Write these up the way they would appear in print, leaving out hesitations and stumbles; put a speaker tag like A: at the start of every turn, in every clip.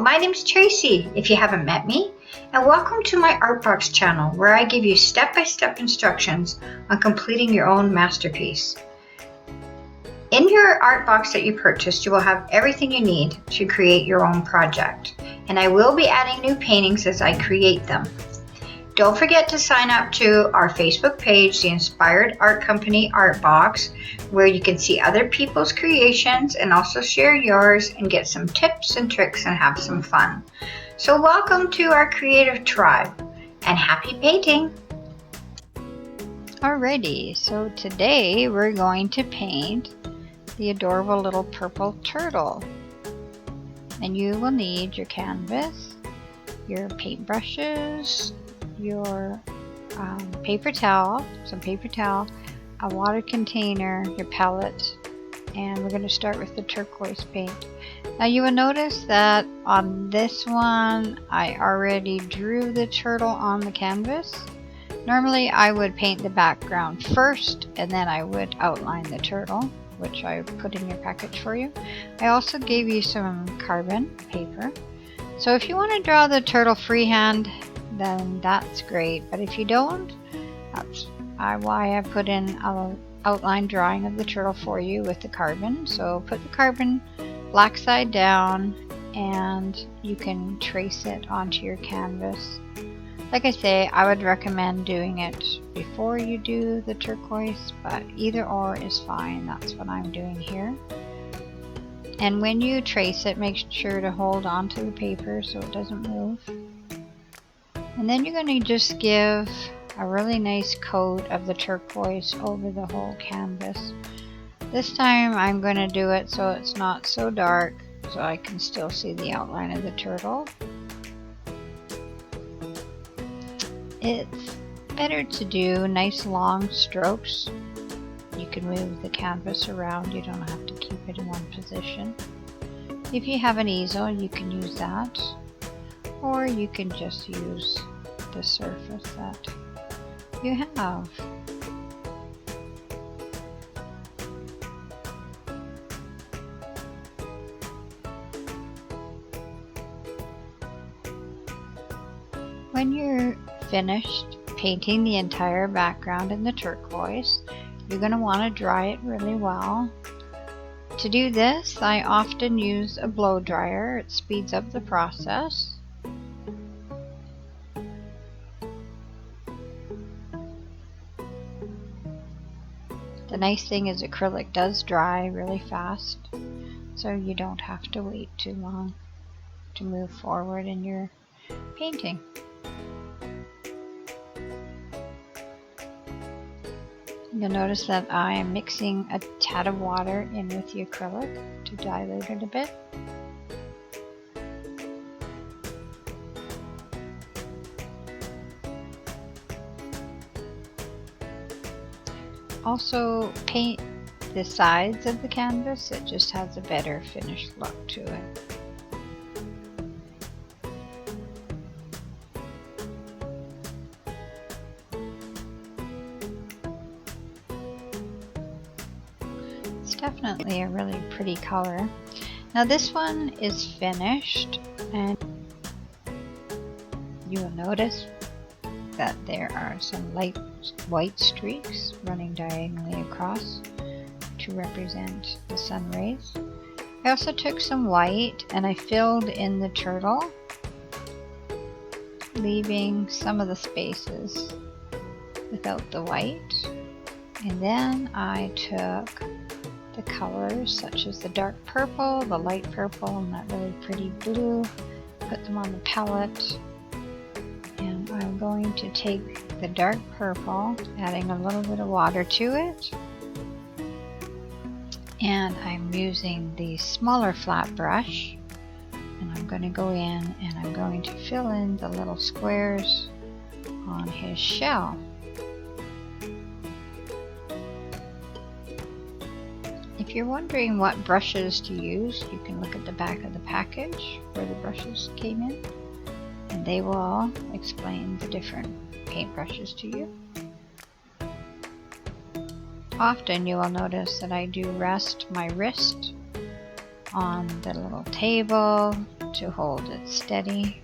A: my name's Tracy, if you haven't met me, and welcome to my Artbox channel where I give you step-by-step instructions on completing your own masterpiece. In your Artbox that you purchased, you will have everything you need to create your own project, and I will be adding new paintings as I create them. Don't forget to sign up to our Facebook page, the Inspired Art Company Artbox, where you can see other people's creations and also share yours and get some tips and tricks and have some fun. So welcome to our creative tribe and happy painting! Alrighty, so today we're going to paint the adorable little purple turtle. And you will need your canvas, your paintbrushes, your paper towel, a water container, your palette, and we're going to start with the turquoise paint. Now you will notice that on this one I already drew the turtle on the canvas. Normally I would paint the background first and then I would outline the turtle, which I put in your package for you. I also gave you some carbon paper. So if you want to draw the turtle freehand, then that's great, but if you don't, that's why I put in an outline drawing of the turtle for you with the carbon. So put the carbon black side down and you can trace it onto your canvas. Like I say, I would recommend doing it before you do the turquoise, but either or is fine. That's what I'm doing here. And when you trace it, make sure to hold onto the paper so it doesn't move. And then you're going to just give a really nice coat of the turquoise over the whole canvas. This time I'm going to do it so it's not so dark, so I can still see the outline of the turtle. It's better to do nice long strokes. You can move the canvas around, you don't have to keep it in one position. If you have an easel, you can use that, or you can just use the surface that you have. When you're finished painting the entire background in the turquoise, you're going to want to dry it really well. To do this, I often use a blow dryer. It speeds up the process. The nice thing is acrylic does dry really fast, so you don't have to wait too long to move forward in your painting. You'll notice that I am mixing a tad of water in with the acrylic to dilute it a bit. Also paint the sides of the canvas, it just has a better finished look to it. It's definitely a really pretty color. Now this one is finished and you will notice that there are some light white streaks running diagonally across to represent the sun rays. I also took some white and I filled in the turtle, leaving some of the spaces without the white. And then I took the colors such as the dark purple, the light purple, and that really pretty blue, put them on the palette. And I'm going to take the dark purple, adding a little bit of water to it. And I'm using the smaller flat brush. And I'm going to go in and I'm going to fill in the little squares on his shell. If you're wondering what brushes to use, you can look at the back of the package where the brushes came in. And they will all explain the different paintbrushes to you. Often you will notice that I do rest my wrist on the little table to hold it steady.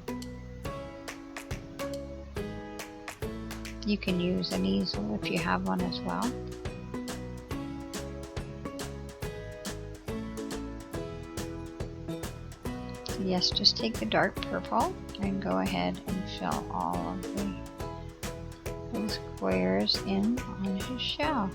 A: You can use an easel if you have one as well. Yes, just take the dark purple and go ahead and fill all of the little squares in on his shell.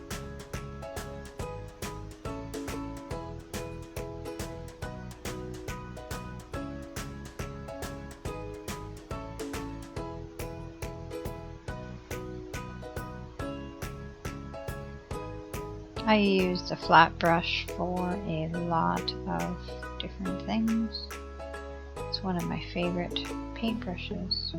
A: I used a flat brush for a lot of different things. It's one of my favorite paintbrushes.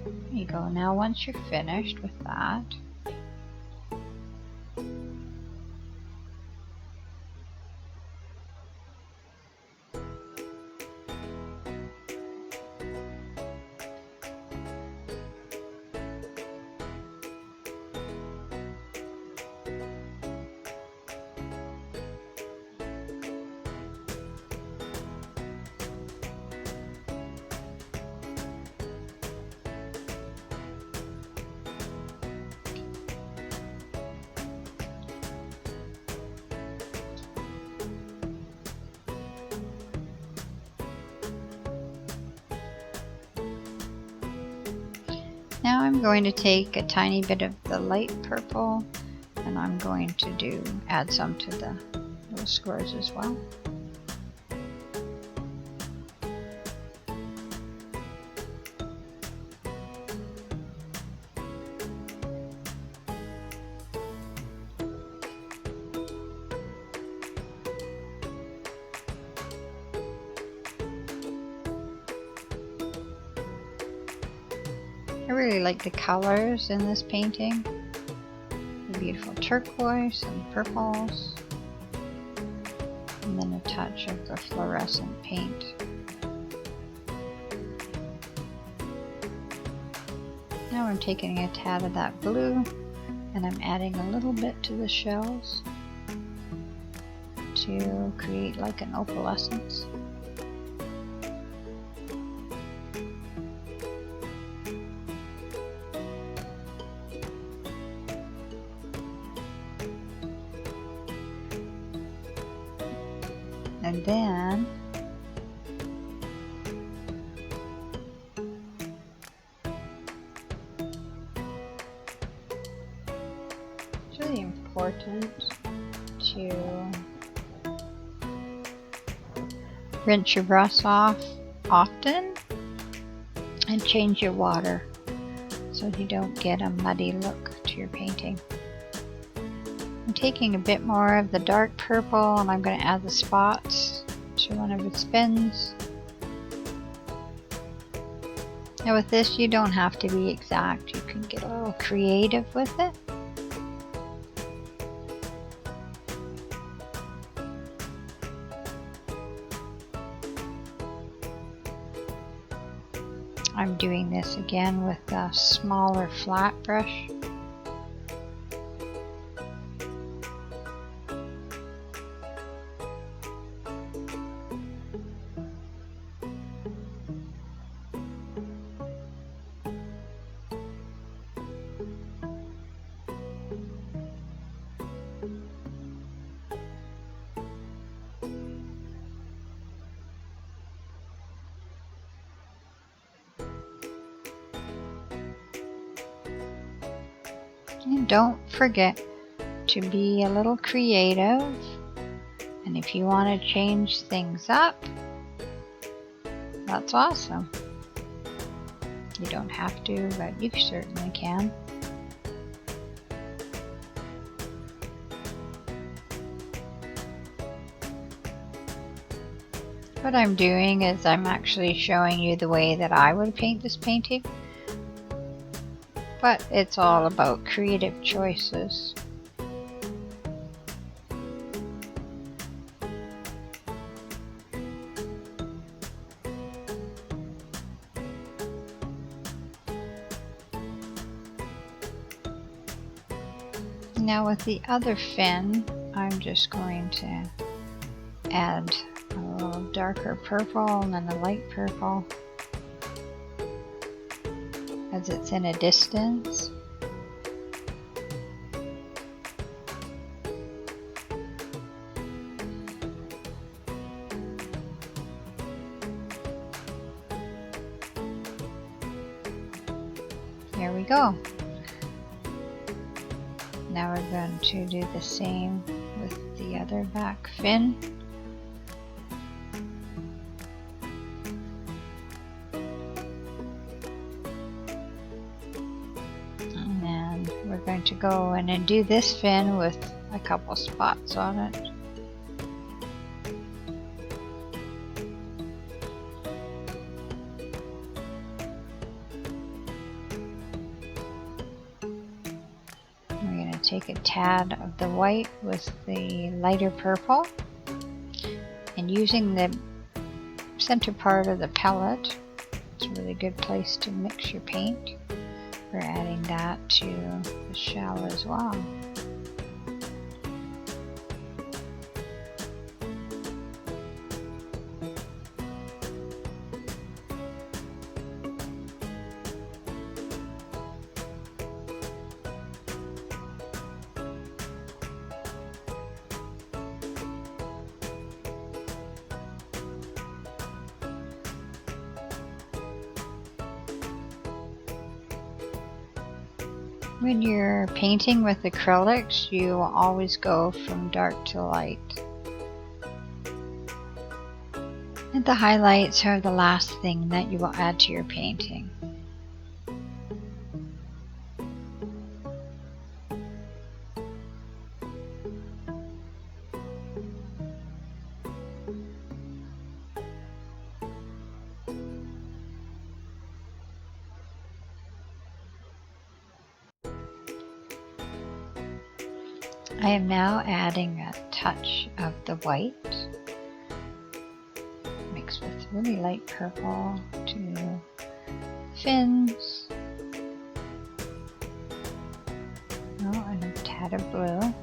A: There you go. Now once you're finished with that, now I'm going to take a tiny bit of the light purple and I'm going to add some to the little squares as well. I really like the colors in this painting. The beautiful turquoise and purples, and then a touch of the fluorescent paint. Now I'm taking a tad of that blue and I'm adding a little bit to the shells to create like an opalescence. And then it's really important to rinse your brush off often and change your water so you don't get a muddy look to your painting. I'm taking a bit more of the dark purple and I'm going to add the spots to one of its bins. Now with this you don't have to be exact, you can get a little creative with it. I'm doing this again with a smaller flat brush. And don't forget to be a little creative, and if you want to change things up, that's awesome. You don't have to, but you certainly can. What I'm doing is I'm actually showing you the way that I would paint this painting. But it's all about creative choices. Now with the other fin, I'm just going to add a little darker purple and then a light purple as it's in a distance. There we go. Now we're going to do the same with the other back fin. And then we're going to go in and do this fin with a couple spots on it. Take a tad of the white with the lighter purple, and using the center part of the palette, it's a really good place to mix your paint. We're adding that to the shell as well. When you're painting with acrylics, you will always go from dark to light. And the highlights are the last thing that you will add to your painting. I am now adding a touch of the white mixed with really light purple to fins. Oh, and a tad of blue.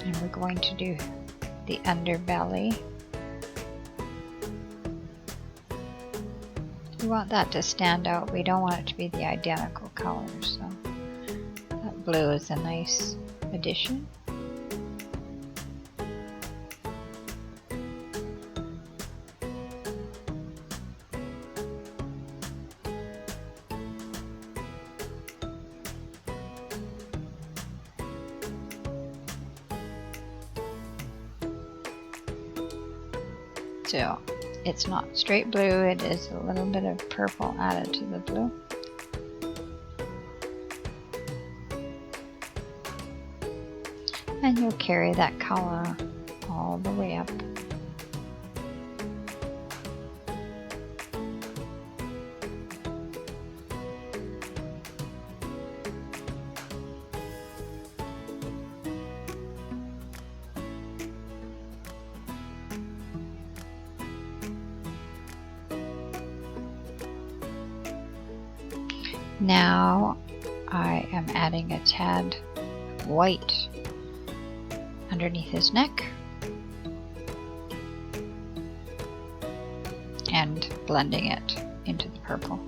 A: And we're going to do the underbelly. We want that to stand out. We don't want it to be the identical color, so that blue is a nice addition. So it's not straight blue, it is a little bit of purple added to the blue. And you'll carry that color all the way up. Now I am adding a tad white underneath his neck and blending it into the purple.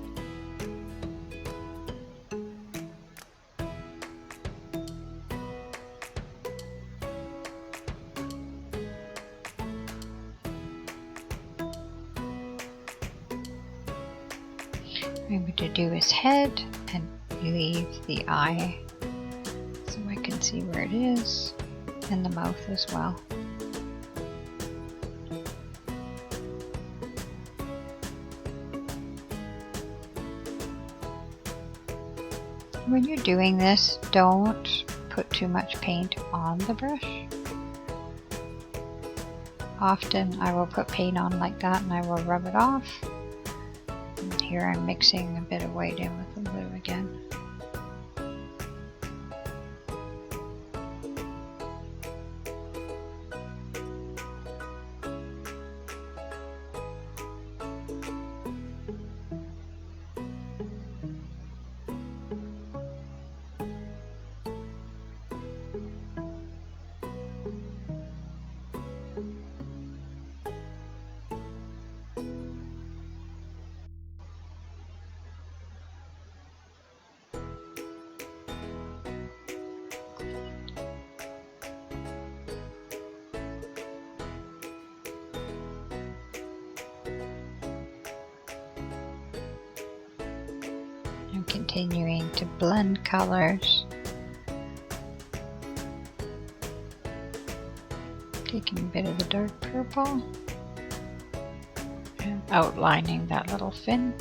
A: I'm going to do his head and leave the eye so I can see where it is, and the mouth as well. When you're doing this, don't put too much paint on the brush. Often I will put paint on like that and I will rub it off. And here I'm mixing a bit of white in with the blue again. continuing to blend colors. Taking a bit of the dark purple and outlining that little fin.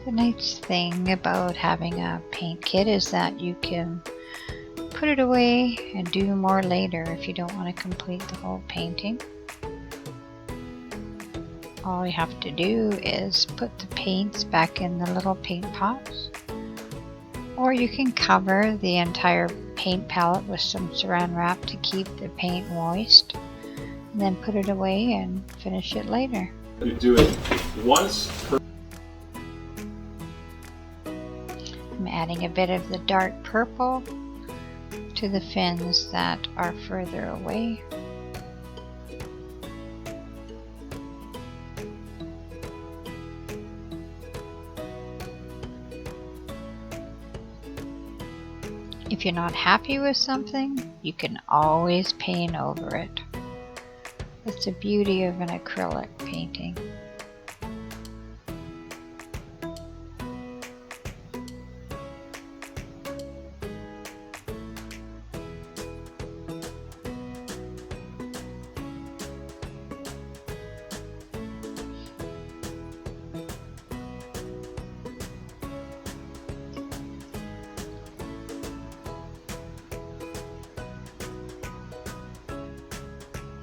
A: The nice thing about having a paint kit is that you can put it away and do more later if you don't want to complete the whole painting. All you have to do is put the paints back in the little paint pots, or you can cover the entire paint palette with some saran wrap to keep the paint moist, and then put it away and finish it later.
B: You do it once per.
A: I'm adding a bit of the dark purple to the fins that are further away. If you're not happy with something, you can always paint over it. That's the beauty of an acrylic painting.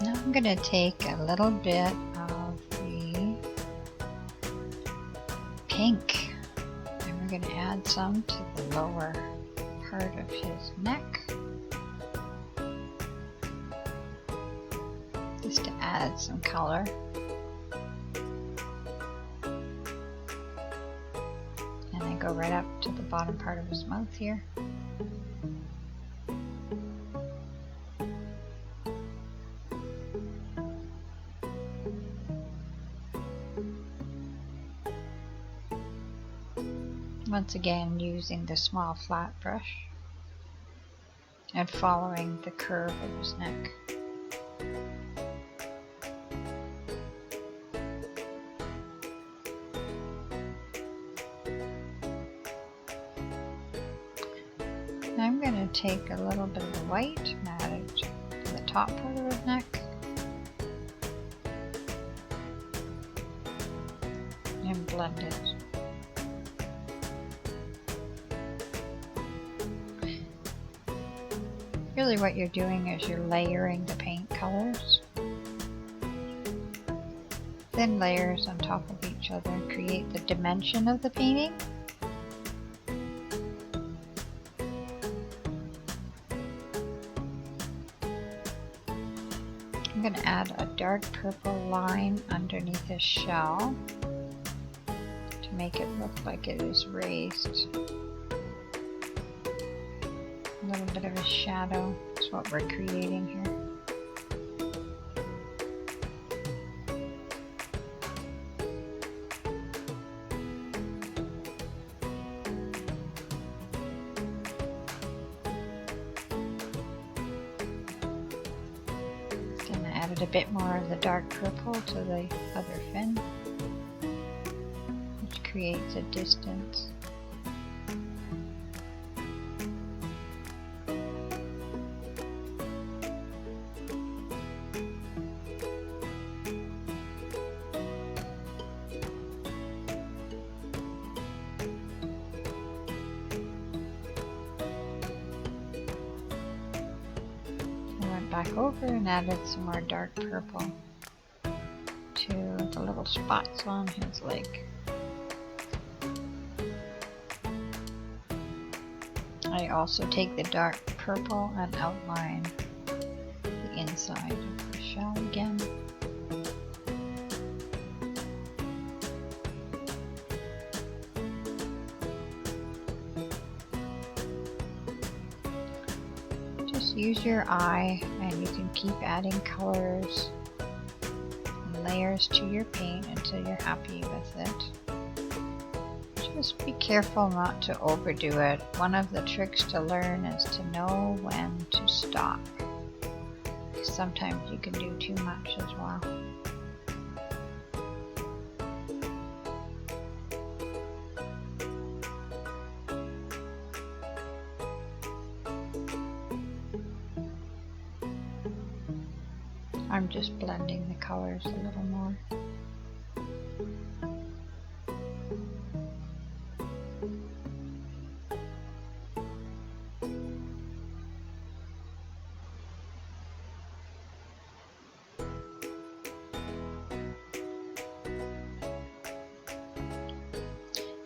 A: Now I'm going to take a little bit of the pink and we're going to add some to the lower part of his neck, just to add some color. And then go right up to the bottom part of his mouth here. Once again, using the small flat brush and following the curve of his neck. Now I'm going to take a little bit of the white and add it to the top part of his neck and blend it. Really what you're doing is you're layering the paint colors. Thin layers on top of each other create the dimension of the painting. I'm going to add a dark purple line underneath his shell to make it look like it is raised. A little bit of a shadow is what we're creating here. Then I added a bit more of the dark purple to the other fin, which creates a distance. Back over and added some more dark purple to the little spots on his leg. I also take the dark purple and outline the inside of the shell again. just use your eye, and you can keep adding colors and layers to your paint until you're happy with it. Just be careful not to overdo it. One of the tricks to learn is to know when to stop. Sometimes you can do too much as well. I'm just blending the colors a little more.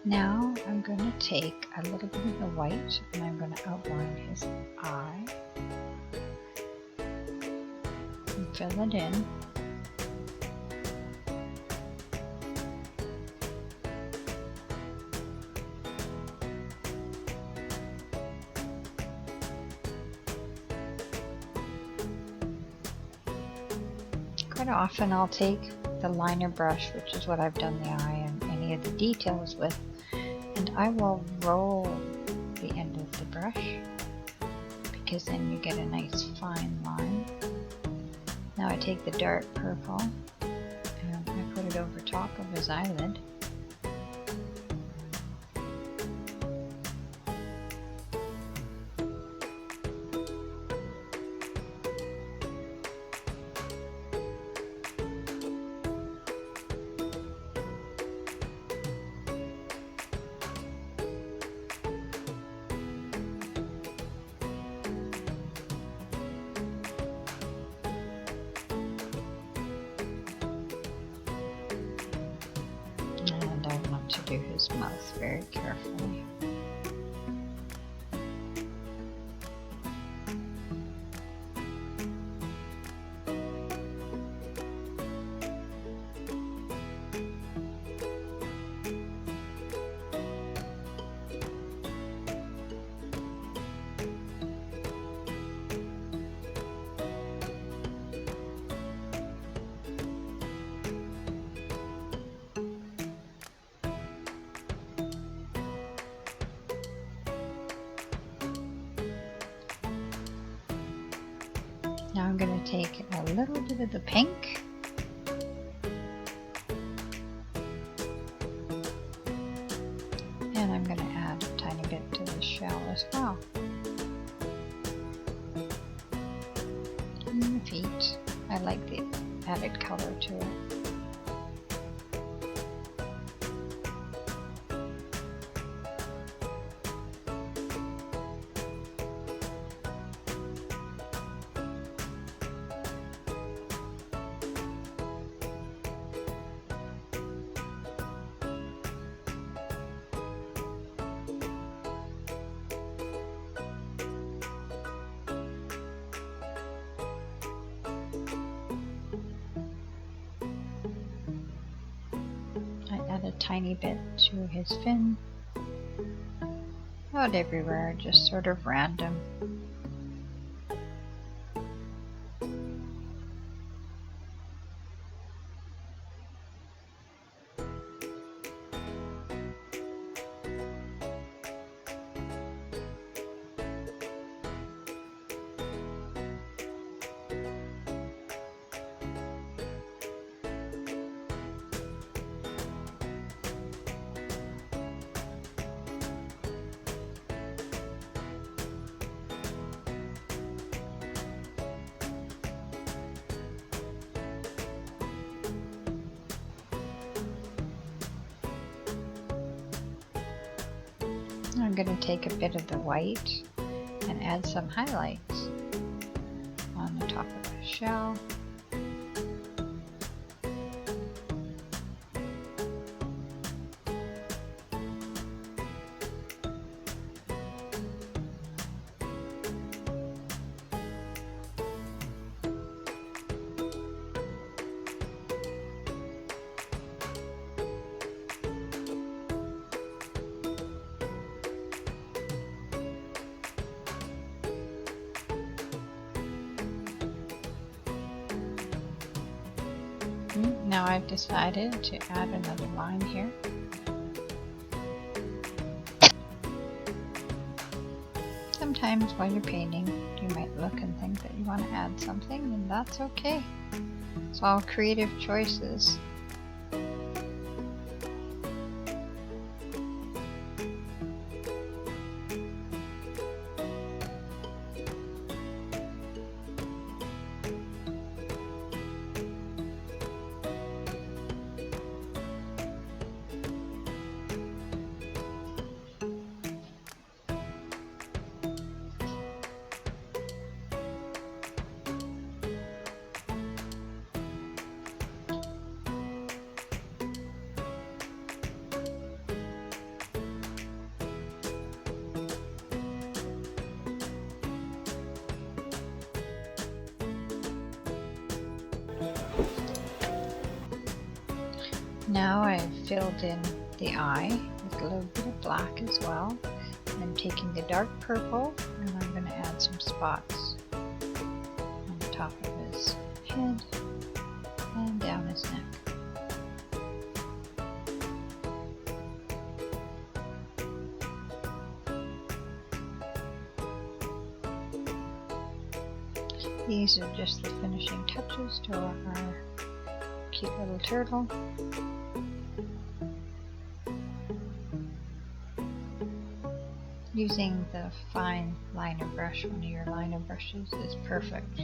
A: Now I'm going to take a little bit of the white and I'm going to outline his eye and fill it in. Quite often I'll take the liner brush, which is what I've done the eye and any of the details with, and I will roll the end of the brush because then you get a nice fine line. Now I take the dark purple and I put it over top of his eyelid. And I want to do his mouth very carefully. Now I'm going to take a little bit of the pink and I'm going to add a tiny bit to the shell as well. And the feet, I like the added color to it. A tiny bit to his fin, not everywhere, just sort of random. I'm going to take a bit of the white and add some highlights on the top of the shell. Now I've decided to add another line here. Sometimes while you're painting, you might look and think that you want to add something, and that's okay. It's all creative choices. Now I've filled in the eye with a little bit of black as well. I'm taking the dark purple and I'm going to add some spots on the top of his head and down his neck. These are just the finishing touches to our cute little turtle. Using the fine liner brush, one of your liner brushes, is perfect.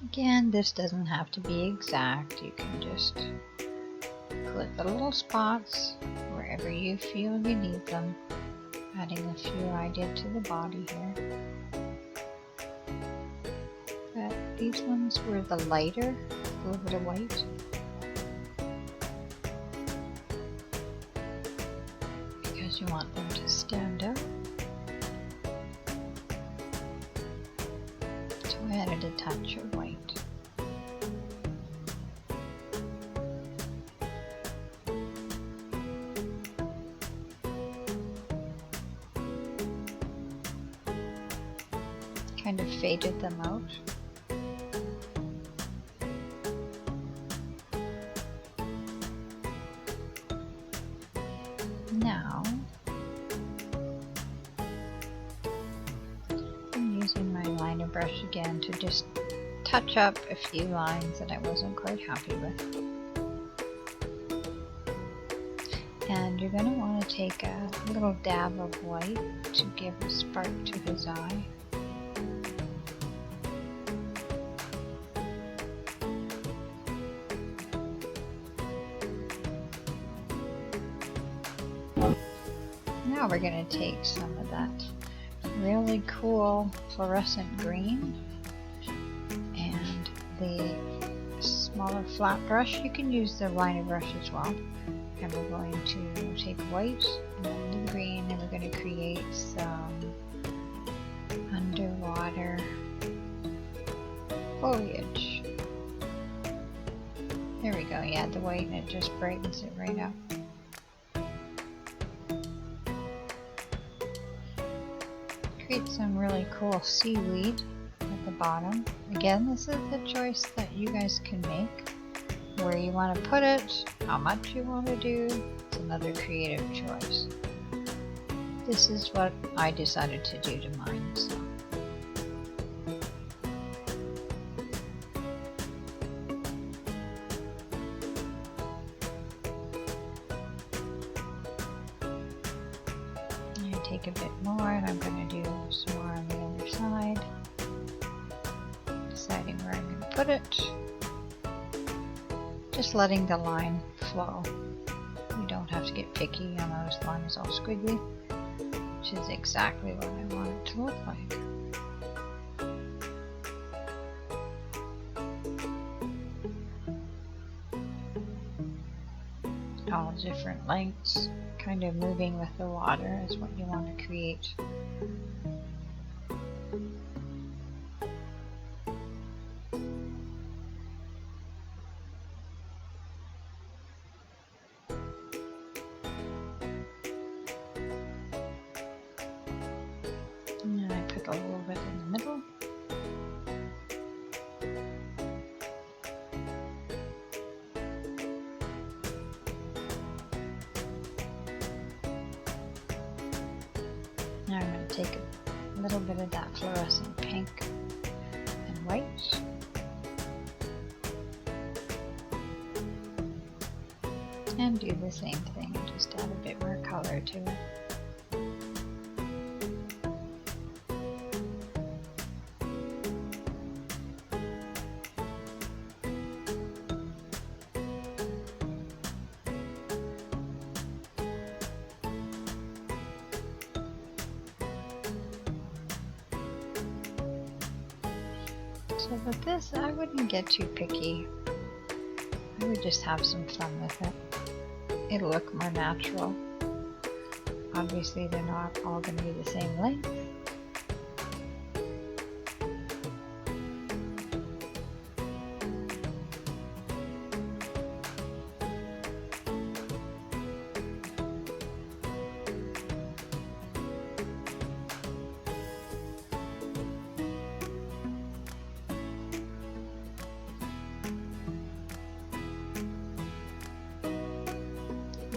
A: Again, this doesn't have to be exact. You can just put the little spots wherever you feel you need them. Adding a few I did to the body here. But these ones were the lighter, a little bit of white. Because you want them to stand out. So I added a touch of white. Kind of faded them out. Now, I'm using my liner brush again to just touch up a few lines that I wasn't quite happy with. And you're going to want to take a little dab of white to give a spark to his eye. Now we're going to take some of that really cool fluorescent green and the smaller flat brush. You can use the liner brush as well. And we're going to take white and the green, and we're going to create some underwater foliage. There we go. Yeah, the white, and it just brightens it right up. Create some really cool seaweed at the bottom. Again, this is the choice that you guys can make. Where you want to put it, how much you want to do, it's another creative choice. This is what I decided to do to mine. So. Take a bit more, and I'm going to do some more on the other side. Deciding where I'm going to put it. Just letting the line flow. You don't have to get picky on those lines all squiggly, which is exactly what I want it to look like. All different lengths. Kind of moving with the water is what you want to create. And I just a little bit in the middle. Now I'm going to take a little bit of that fluorescent pink and white. And do the same thing and just add a bit more color to it. So with this, I wouldn't get too picky. I would just have some fun with it. It'll look more natural. Obviously, they're not all going to be the same length.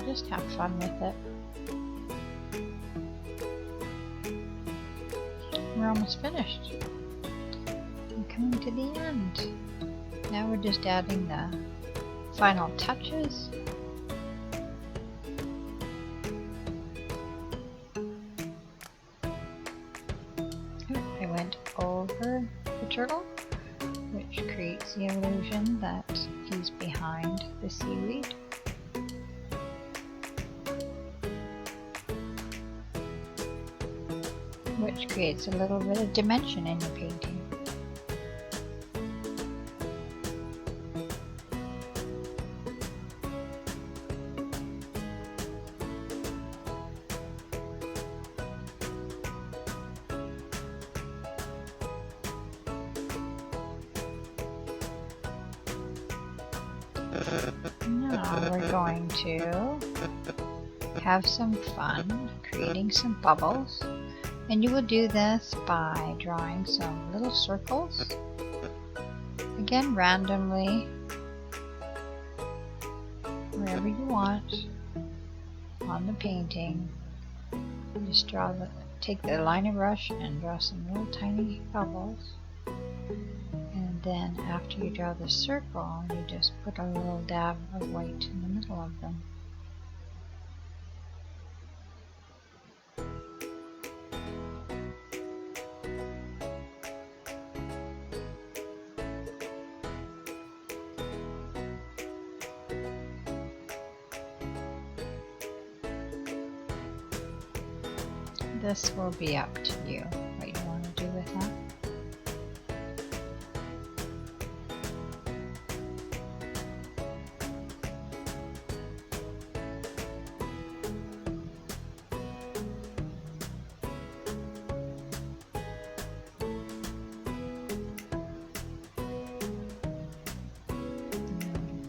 A: Just have fun with it. We're almost finished. We're coming to the end. Now we're just adding the final touches. I went over the turtle, which creates the illusion that he's behind the seaweed. Which creates a little bit of dimension in your painting. Now we're going to have some fun creating some bubbles. And you will do this by drawing some little circles, again randomly, wherever you want on the painting. You just take the liner brush and draw some little tiny bubbles. And then after you draw the circle, you just put a little dab of white in the middle of them. This will be up to you, what you want to do with that.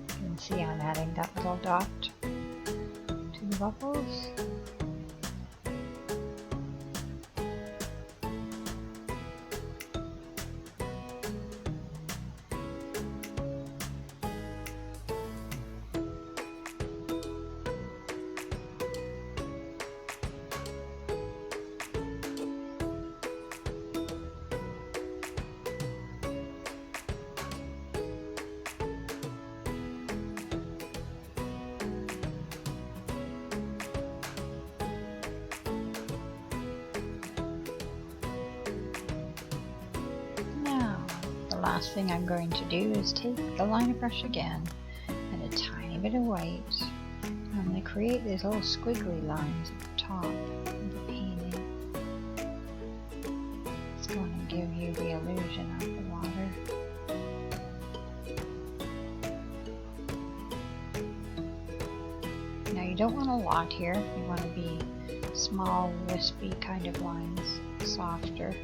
A: You can see I'm adding that little dot to the bubbles. The last thing I'm going to do is take the liner brush again and a tiny bit of white. I'm going to create these little squiggly lines at the top of the painting. It's going to give you the illusion of the water. Now you don't want a lot here. You want to be small, wispy kind of lines, softer.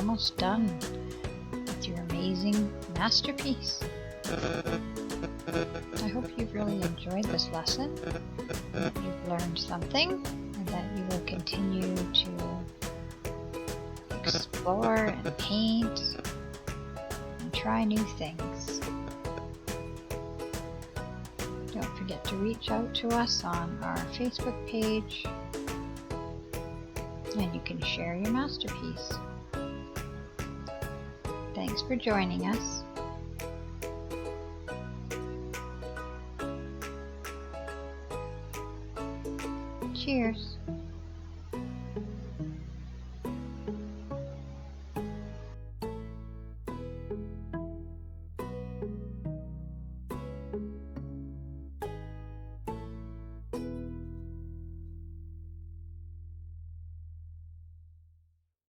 A: almost done with your amazing masterpiece. I hope you've really enjoyed this lesson, that you've learned something, and that you will continue to explore and paint and try new things. Don't forget to reach out to us on our Facebook page, and you can share your masterpiece. Thanks for joining us. Cheers.